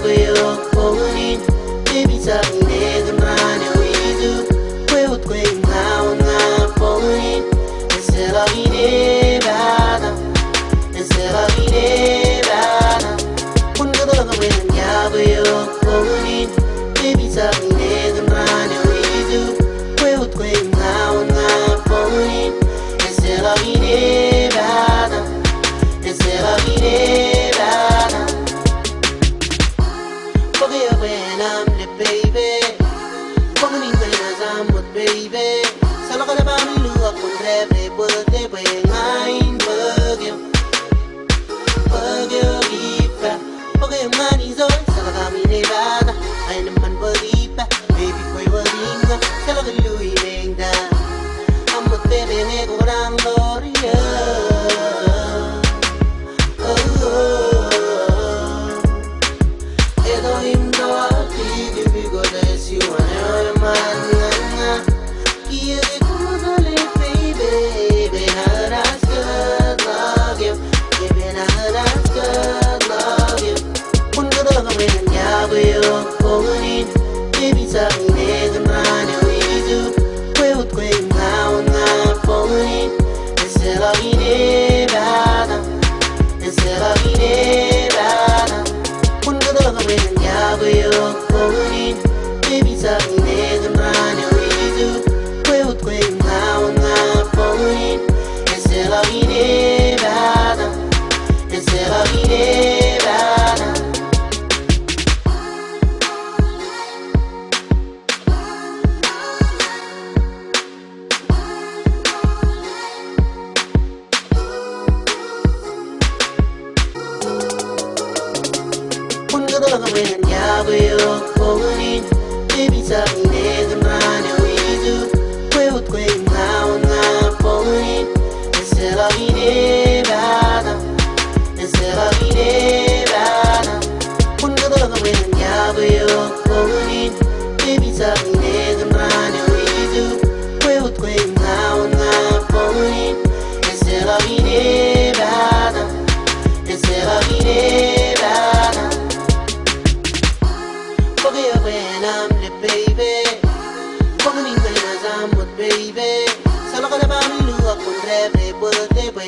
yo Ponin Baby sa akin man yo idu Kwewut kwe nga Ponin C'est la vie bana C'est la vie bana Kun ka talaga kwen yo Ponin Baby sa akin man yo idu Kwewut kwe nga Ponin C'est la vie bana C'est la vie bana Forget when I'm the baby Forget me when I'm with baby Salo ka na ba niluwag kung rebre Birthday ba yung ngayon Bagyo gipa Forget yung manizoy Salo kami ni bata Ay naman balipa Baby ko'y walinga Salo ka luwi mengda I'm with baby Ngeko ko ng gloria Baby sa akin man yo idu Kwewut kwe nga Ponin C'est la vie bana C'est la vie bana Kun ka talaga kwen yo Ponin Baby sa akin man yo idu Kwewut kwe nga Ponin C'est la vie bana C'est la vie bana Talaga kwen yo Ponin Baby sa akin man yo idu Kwewut kwe nga Ponin C'est la vie bana C'est la vie bana Kun ka talaga kwen yo Ponin Baby sa akin man yo idu Kwewut kwe nga Ponin C'est la vie bana C'est la vie bana Forget when I'm the baby Forget me when I'm with baby Salo ka na ba niluwag kung rebre Birthday ba